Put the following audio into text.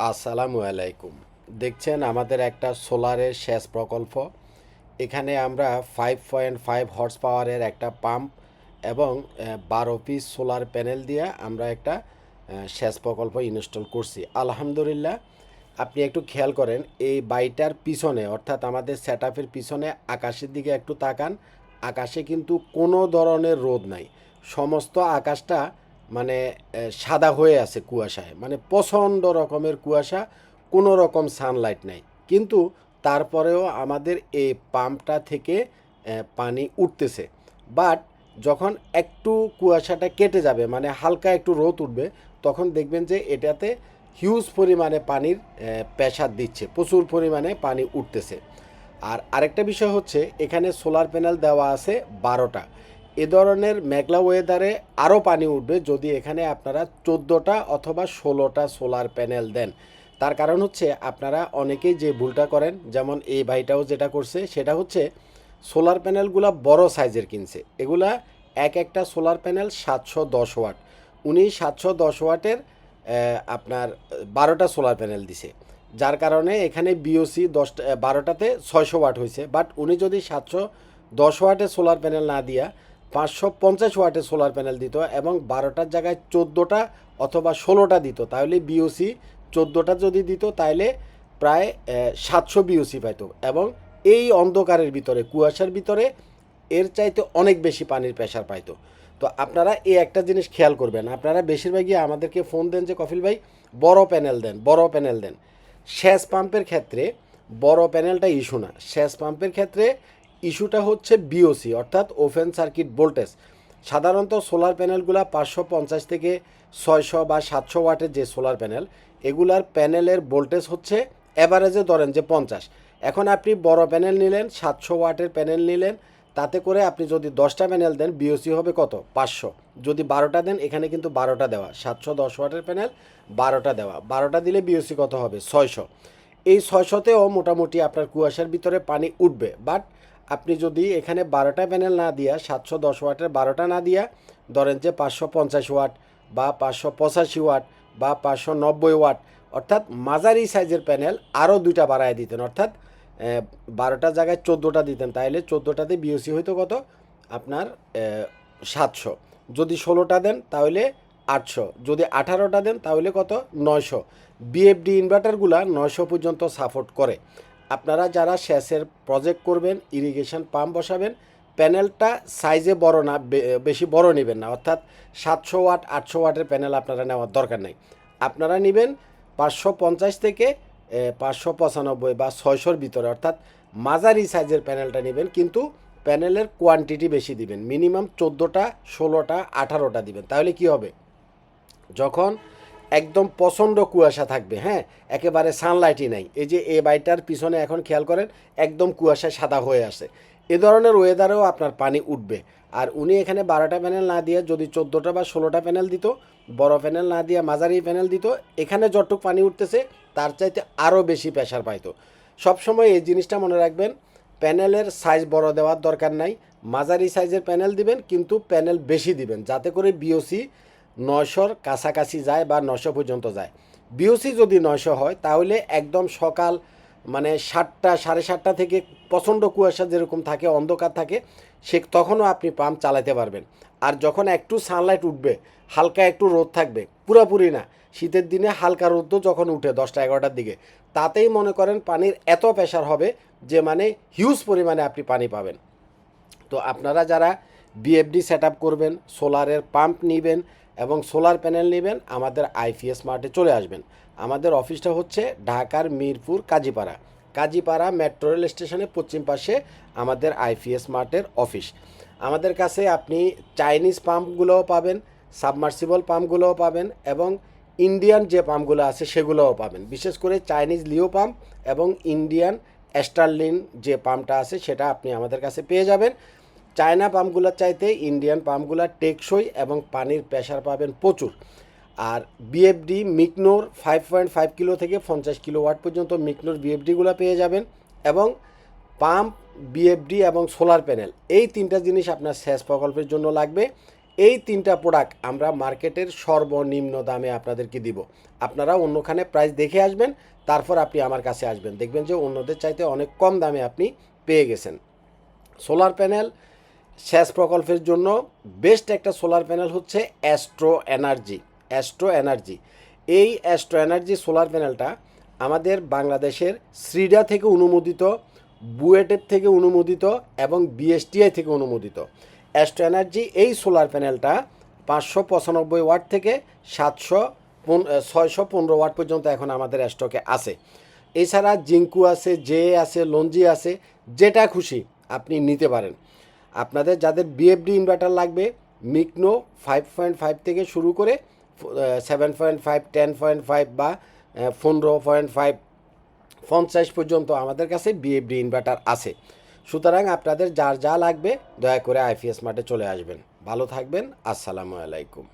আসসালামু আলাইকুম। দেখছেন আমাদের একটা সোলারের সেচ প্রকল্প। এখানে আমরা 5.5 হর্স পাওয়ারের একটা পাম্প এবং 12 পিস সোলার প্যানেল দিয়ে আমরা একটা সেচ প্রকল্প ইনস্টল করছি। আলহামদুলিল্লাহ, আপনি একটু খেয়াল করেন এই বাড়িটার পিছনে, অর্থাৎ আমাদের সেট আপের পিছনে আকাশের দিকে একটু তাকান। আকাশে কিন্তু কোনো ধরনের রোদ নাই। সমস্ত আকাশটা মানে সাদা হয়ে আছে কুয়াশায়, মানে প্রচণ্ড রকমের কুয়াশা, কোনো রকম সানলাইট নাই। কিন্তু তারপরেও আমাদের এই পাম্পটা থেকে পানি উঠতেছে। বাট যখন একটু কুয়াশাটা কেটে যাবে, মানে হালকা একটু রোদ উঠবে, তখন দেখবেন যে এটাতে হিউজ পরিমাণে পানির প্রেসার দিচ্ছে, প্রচুর পরিমাণে পানি উঠতেছে। আর আরেকটা বিষয় হচ্ছে, এখানে সোলার প্যানেল দেওয়া আছে 12টা। এ ধরনের মেঘলা ওয়েদারে আরও পানি উঠবে যদি এখানে আপনারা 14টা অথবা 16টা সোলার প্যানেল দেন। তার কারণ হচ্ছে, আপনারা অনেকেই যে ভুলটা করেন, যেমন এই ভাইটাও যেটা করছে, সেটা হচ্ছে সোলার প্যানেলগুলো বড় সাইজের কিনছে। এগুলা এক একটা সোলার প্যানেল 710 ওয়াট। উনি 710 ওয়াটের আপনার 12টা সোলার প্যানেল দিছে, যার কারণে এখানে বিওসি 12টাতে 600 ওয়াট হয়েছে। বাট উনি যদি 710 ওয়াটের সোলার প্যানেল না দিয়া 550 ওয়াটের সোলার প্যানেল দিত এবং 12টার জায়গায় 14টা অথবা 16টা দিত, তাহলে বিওসি 14টা যদি দিত তাহলে প্রায় 700 বিওসি পাইতো। এবং এই অন্ধকারের ভিতরে, কুয়াশার ভিতরে এর চাইতে অনেক বেশি পানির প্রেশার পাইতো। তো আপনারা এই একটা জিনিস খেয়াল করবেন। আপনারা বেশিরভাগই আমাদেরকে ফোন দেন যে কফিল ভাই বড় প্যানেল দেন, বড় প্যানেল দেন। সেচ পাম্পের ক্ষেত্রে বড় প্যানেলটা ইস্যু না। সেচ পাম্পের ক্ষেত্রে ইস্যুটা হচ্ছে বিওসি, অর্থাৎ ওপেন সার্কিট ভোল্টেজ। সাধারণত সোলার প্যানেলগুলো 550 থেকে 600 বা 700 ওয়াটের যে সোলার প্যানেল, এগুলার প্যানেলের ভোল্টেজ হচ্ছে অ্যাভারেজে ধরেন যে 50। এখন আপনি বড় প্যানেল নিলেন, 700 ওয়াটের প্যানেল নিলেন, তাতে করে আপনি যদি 10টা প্যানেল দেন বিওসি হবে কত? 500। যদি 12টা দেন, এখানে কিন্তু 12টা দেওয়া, 710 ওয়াটের প্যানেল 12টা দেওয়া, 12টা দিলে বিওসি কত হবে? 600। এই 600তেও মোটামুটি আপনার কুয়াশার ভিতরে পানি উঠবে। বাট আপনি যদি এখানে 12টা প্যানেল না দিয়া, 710 ওয়াটের 12টা না দিয়া, ধরেন যে 550 ওয়াট বা 585 ওয়াট বা 590 ওয়াট, অর্থাৎ মাঝারি সাইজের প্যানেল আরও দুইটা বাড়ায় দিতেন, অর্থাৎ 12টার জায়গায় 14টা দিতেন, তাহলে 14টাতে বিওসি হইতো কত? আপনার 700। যদি 16টা দেন তাহলে 800। যদি 18টা দেন তাহলে কত? 900। বিএফডি ইনভার্টারগুলা 900 পর্যন্ত সাপোর্ট করে। আপনারা যারা সেচের প্রজেক্ট করবেন, ইরিগেশন পাম্প বসাবেন, প্যানেলটা সাইজে বড় না, বেশি বড় নেবেন না। অর্থাৎ 700 ওয়াট 800 ওয়াটের প্যানেল আপনারা নেওয়ার দরকার নেই। আপনারা নেবেন 550 থেকে 595 বা 600-র ভিতরে, অর্থাৎ মাঝারি সাইজের প্যানেলটা নেবেন। কিন্তু প্যানেলের কোয়ান্টিটি বেশি দিবেন, মিনিমাম 14টা 16টা 18টা দিবেন। তাহলে কি হবে? যখন একদম প্রচণ্ড কুয়াশা থাকবে, হ্যাঁ, একেবারে সানলাইটই নাই, এই যে এই বাড়িটার পিছনে এখন খেয়াল করেন একদম কুয়াশায় সাদা হয়ে আসে, এ ধরনের ওয়েদারেও আপনার পানি উঠবে। আর উনি এখানে 12টা প্যানেল না দিয়ে যদি 14টা বা 16টা প্যানেল দিত, বড় প্যানেল না দিয়ে মাঝারি প্যানেল দিত, এখানে যতটুকু পানি উঠতেছে তার চাইতে আরও বেশি প্রেশার পাইতো। সবসময় এই জিনিসটা মনে রাখবেন, প্যানেলের সাইজ বড় দেওয়ার দরকার নাই। মাঝারি সাইজের প্যানেল দিবেন, কিন্তু প্যানেল বেশি দিবেন, যাতে করে বিওসি 900-র কাছাকাছি যায় বা 900 পর্যন্ত যায়। বিওসি যদি 900 হয় তাহলে একদম সকাল, মানে 7টা 7:30টা থেকে প্রচণ্ড কুয়াশা যেরকম থাকে, অন্ধকার থাকে, সে তখনও আপনি পাম্প চালাতে পারবেন। আর যখন একটু সানলাইট উঠবে, হালকা একটু রোদ থাকবে, পুরোপুরি না, শীতের দিনে হালকা রোদ যখন উঠে 10টা 11টার দিকে, তাতেই মনে করেন পানির এত প্রেশার হবে যে মানে হিউজ পরিমাণে আপনি পানি পাবেন। তো আপনারা যারা বিএফডি সেট আপ করবেন, সোলারের পাম্প নেবেন এবং সোলার প্যানেল নেবেন, আমাদের আইপিএস মার্টে চলে আসবেন। আমাদের অফিসটা হচ্ছে ঢাকার মিরপুর কাজীপাড়া, কাজীপাড়া মেট্রো রেল স্টেশনের পশ্চিম পাশে আমাদের আইপিএস মার্টের অফিস। আমাদের কাছে আপনি চাইনিজ পাম্পগুলোও পাবেন, সাবমার্সিবল পাম্পগুলোও পাবেন এবং ইন্ডিয়ান যে পাম্পগুলো আছে সেগুলোও পাবেন। বিশেষ করে চাইনিজ লিও পাম্প এবং ইন্ডিয়ান স্টারলিন যে পাম্পটা আছে সেটা আপনি আমাদের কাছে পেয়ে যাবেন। চায়না পাম্পগুলোর চাইতে ইন্ডিয়ান পাম্পগুলো টেকসই এবং পানির প্রেশার পাবেন প্রচুর। আর বিএফডি মিকনোর 5.5 কিলো থেকে 50 কিলোওয়াট পর্যন্ত মিকনোর বিএফডিগুলো পেয়ে যাবেন। এবং পাম্প, বিএফডি এবং সোলার প্যানেল, এই তিনটা জিনিস আপনার সেচ প্রকল্পের জন্য লাগবে। এই তিনটা প্রোডাক্ট আমরা মার্কেটের সর্বনিম্ন দামে আপনাদেরকে দিব। আপনারা অন্যখানে প্রাইস দেখে আসবেন, তারপর আপনি আমার কাছে আসবেন, দেখবেন যে অন্যদের চাইতে অনেক কম দামে আপনি পেয়ে গেছেন। সোলার প্যানেল সেচ প্রকল্পের জন্য বেস্ট একটা সোলার প্যানেল হচ্ছে অ্যাস্ট্রো এনার্জি। অ্যাস্ট্রো এনার্জি, এই অ্যাস্ট্রো এনার্জি সোলার প্যানেলটা আমাদের বাংলাদেশের শ্রীডা থেকে অনুমোদিত, বুয়েটের থেকে অনুমোদিত এবং বিএসটিআই থেকে অনুমোদিত। অ্যাস্ট্রো এনার্জি এই সোলার প্যানেলটা 595 ওয়াট থেকে 615 ওয়াট পর্যন্ত এখন আমাদের স্টকে আছে। এছাড়া জিঙ্কু আছে, জে আছে, লঞ্জি আছে, যেটা খুশি আপনি নিতে পারেন। আপনাদের যাদের বিএফডি ইনভার্টার লাগবে, মিকনো 5.5 থেকে শুরু করে 7.5, 10.5 বা 15.5 50 পর্যন্ত আমাদের কাছে বিএফডি ইনভার্টার আছে। সুতরাং আপনাদের যার যা লাগবে দয়া করে আইপিএস মার্টে চলে আসবেন। ভালো থাকবেন। আসসালামু আলাইকুম।